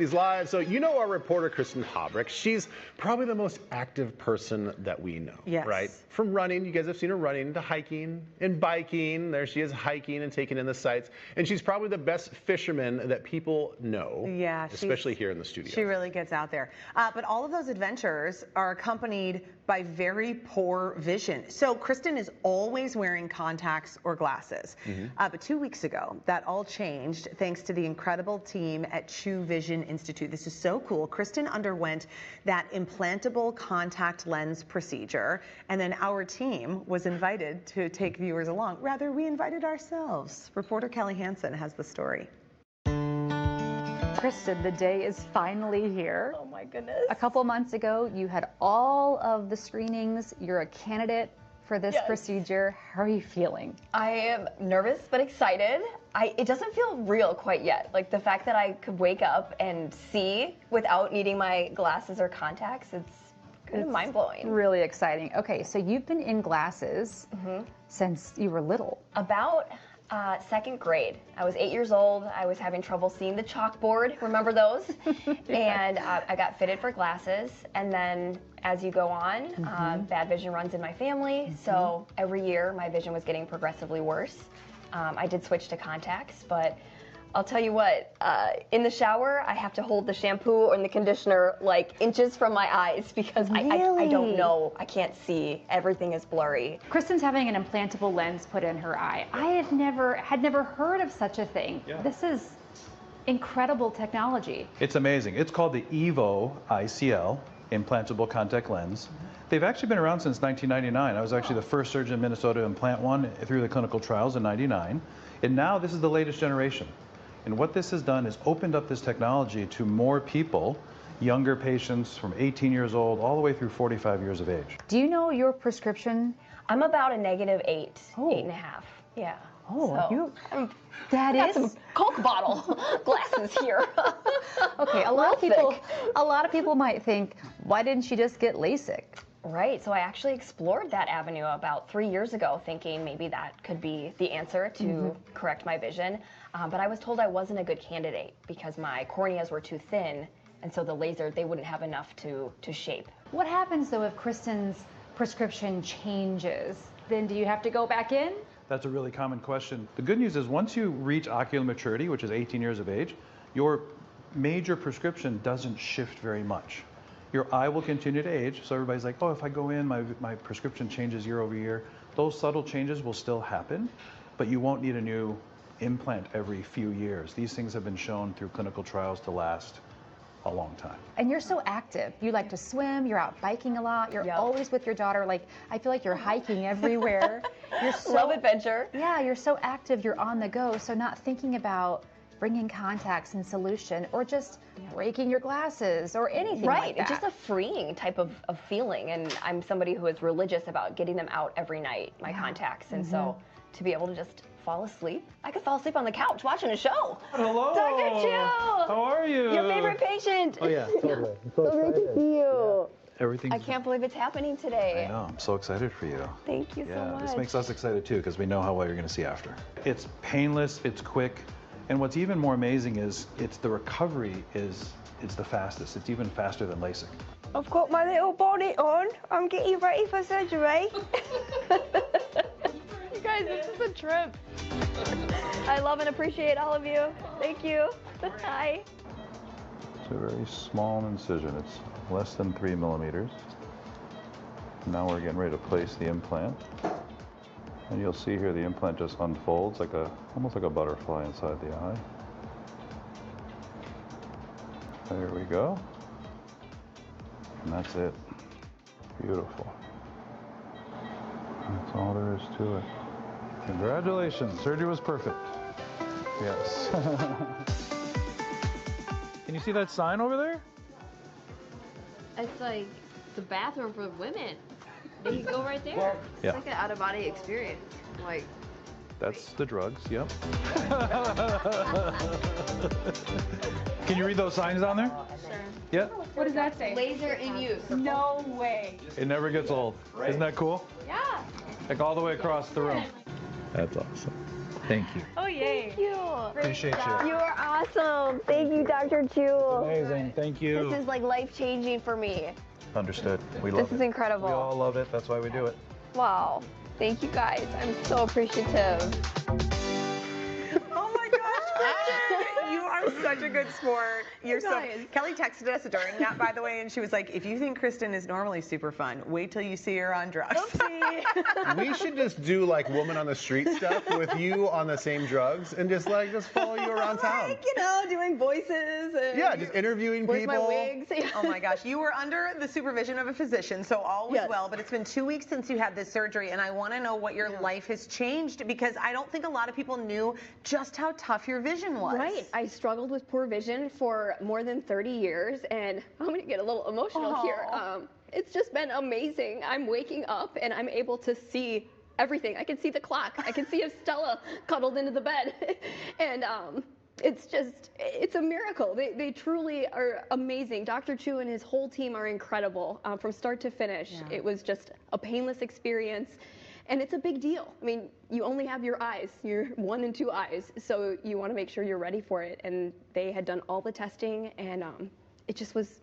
He's live. So you know our reporter, Kristin Haubrich. She's probably the most active person that we know, yes. right? From running, you guys have seen her running, to hiking and biking. There she is hiking and taking in the sights. And she's probably the best fisherman that people know, yeah, especially here in the studio. She really gets out there. But all of those adventures are accompanied by very poor vision. So Kristin is always wearing contacts or glasses. But 2 weeks ago, that all changed thanks to the incredible team at True Vision Institute. This is so cool. Kristin underwent that implantable contact lens procedure, and then our team was invited to take viewers along. Rather, we invited ourselves. Reporter Kelly Hansen has the story. Kristin, the day is finally here. Oh my goodness. A couple months ago, you had all of the screenings. You're a candidate for this procedure. How are you feeling? I am nervous but excited. It doesn't feel real quite yet. Like the fact that I could wake up and see without needing my glasses or contacts, it's kind of mind-blowing. Really exciting. Okay, so you've been in glasses since you were little. About second grade. I was 8 years old. I was having trouble seeing the chalkboard. Remember those? And I got fitted for glasses. And then as you go on, bad vision runs in my family. So every year my vision was getting progressively worse. I did switch to contacts, but I'll tell you what, in the shower, I have to hold the shampoo and the conditioner like inches from my eyes because I don't know. I can't see. Everything is blurry. Kristin's having an implantable lens put in her eye. I had never heard of such a thing. Yeah. This is incredible technology. It's amazing. It's called the EVO ICL, Implantable Contact Lens. They've actually been around since 1999. I was actually the first surgeon in Minnesota to implant one through the clinical trials in '99. And now this is the latest generation. And what this has done is opened up this technology to more people, younger patients from 18 years old all the way through 45 years of age. Do you know your prescription? I'm about a -8, 8.5. Yeah. Oh, so that got is some Coke bottle glasses here. okay. A lot of people might think, why didn't she just get LASIK? Right, so I actually explored that avenue about 3 years ago, thinking maybe that could be the answer to correct my vision. But I was told I wasn't a good candidate because my corneas were too thin, and so the laser, they wouldn't have enough to shape. What happens though if Kristin's prescription changes? Then do you have to go back in? That's a really common question. The good news is once you reach ocular maturity, which is 18 years of age, your major prescription doesn't shift very much. Your eye will continue to age, so everybody's like, oh, if I go in, my prescription changes year over year. Those subtle changes will still happen, but you won't need a new implant every few years. These things have been shown through clinical trials to last a long time. And you're so active. You like to swim, you're out biking a lot, you're always with your daughter. Like, I feel like you're hiking everywhere. You're so, love adventure. Yeah, you're so active, you're on the go, so not thinking about bringing contacts and solution or just breaking your glasses or anything like that. It's just a freeing type of feeling, and I'm somebody who is religious about getting them out every night, my contacts, and so to be able to just fall asleep. I could fall asleep on the couch watching a show. Hello! Dr. Joe! How are you? Your favorite patient! Oh yeah, totally. I'm so So great to see you. Everything's... I can't believe it's happening today. I know, I'm so excited for you. Thank you so much. This makes us excited too because we know how well you're going to see after. It's painless, it's quick, and what's even more amazing is the recovery it's the fastest. It's even faster than LASIK. I've got my little bonnet on. I'm getting ready for surgery. You guys, this is a trip. I love and appreciate all of you. Thank you. Hi. It's a very small incision. It's less than 3 millimeters. Now we're getting ready to place the implant. And you'll see here the implant just unfolds like almost like a butterfly inside the eye. There we go. And that's it. Beautiful. That's all there is to it. Congratulations, surgery was perfect. Yes. Can you see that sign over there? It's like the bathroom for women. You can go right there. Yeah. It's like an out-of-body experience. Like, That's the drugs, yep. Can you read those signs down there? sure. Yeah. What does that say? Laser in use. No way. It never gets old. Isn't that cool? Yeah. Like all the way across the room. That's awesome. Thank you. Oh, yay. Thank you. Appreciate you. You are awesome. Thank you, Dr. Chu. Amazing. Thank you. This is like life-changing for me. Understood. We love it. This is incredible. We all love it. That's why we do it. Wow. Thank you guys. I'm so appreciative. Oh my gosh, Kristen, you are such a good sport. You're so. guys. Kelly texted us during that, by the way, and she was like, "If you think Kristen is normally super fun, wait till you see her on drugs." We should just do like woman on the street stuff with you on the same drugs and just follow you around town. Like, doing voices. And Yeah, just interviewing Where's people. my wigs? Oh my gosh, you were under the supervision of a physician, so all was Yes. well, but it's been 2 weeks since you had this surgery, and I want to know what your life has changed, because I don't think a lot of people knew just how tough your vision was. Right. I struggled with poor vision for more than 30 years, and I'm going to get a little emotional here. It's just been amazing. I'm waking up and I'm able to see everything. I can see the clock. I can see Estella cuddled into the bed. And it's a miracle. They truly are amazing. Dr. Chu and his whole team are incredible from start to finish. Yeah. It was just a painless experience. And it's a big deal. I mean, you only have your eyes, your 1 and 2 eyes, so you want to make sure you're ready for it. And they had done all the testing, and it just was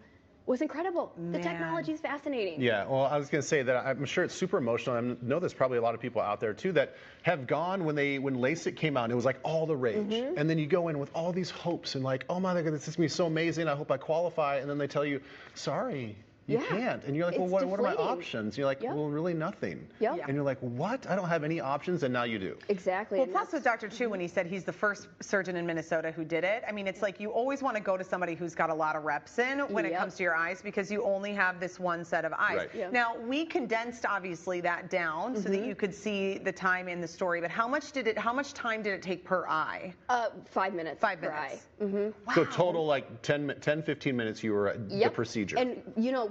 incredible. The technology is fascinating. Yeah, well, I was going to say that I'm sure it's super emotional. I know there's probably a lot of people out there too that have gone when LASIK came out and it was like all the rage. And then you go in with all these hopes and like, oh my God, this is going to be so amazing. I hope I qualify. And then they tell you, sorry, you can't. And you're like, well, what are my deflating. options? And you're like, well, really nothing. Yep. And you're like, what? I don't have any options, and now you do. Exactly. Well, and plus with Dr. Chu, when he said he's the first surgeon in Minnesota who did it, I mean, it's like you always want to go to somebody who's got a lot of reps in when it comes to your eyes, because you only have this one set of eyes. Right. Yeah. Now, we condensed, obviously, that down so that you could see the time in the story, but how much time did it take per eye? 5 minutes. 5 per minutes. eye. So total like 10, 15 minutes you were at the procedure. And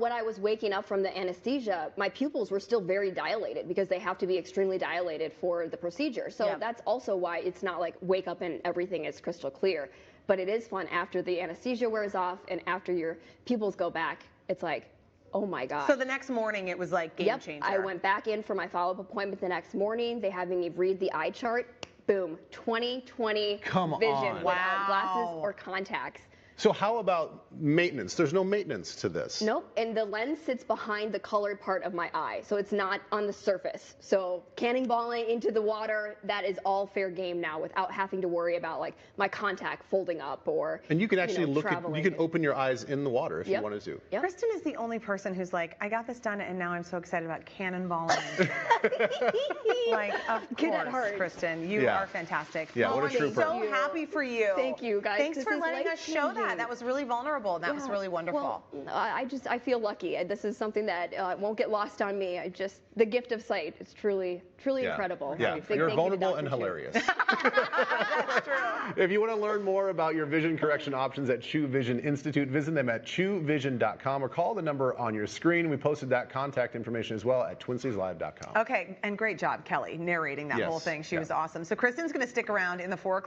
when I was waking up from the anesthesia, my pupils were still very dilated because they have to be extremely dilated for the procedure. So that's also why it's not like wake up and everything is crystal clear. But it is fun after the anesthesia wears off and after your pupils go back. It's like, oh my God. So the next morning it was like game changer. I went back in for my follow-up appointment the next morning. They had me read the eye chart. Boom, 20/20 Come vision on. without glasses or contacts. So how about maintenance? There's no maintenance to this. Nope, and the lens sits behind the colored part of my eye, so it's not on the surface. So cannonballing into the water, that is all fair game now without having to worry about like my contact folding up or And you can actually look at, traveling. you can open your eyes in the water if you Yep. wanted to. Yep. Kristen is the only person who's like, I got this done and now I'm so excited about cannonballing. Like, of Get at course, heart. Kristen, you Yeah. are fantastic. Yeah, what a I'm trooper. so happy for you. Thank you, guys. Thanks This for is letting us show that. life-changing. That was really vulnerable and that was Yeah. really wonderful. Well, I feel lucky. This is something that won't get lost on me. The gift of sight is truly Yeah. incredible. Yeah, Big you're thank you to vulnerable Dr. and Chu. hilarious. That's true. If you want to learn more about your vision correction options at Chu Vision Institute, visit them at chuvision.com or call the number on your screen. We posted that contact information as well at twincieslive.com. Okay, and great job, Kelly, narrating that Yes. whole thing. She Yeah. was awesome. So Kristen's going to stick around in the 4 o'clock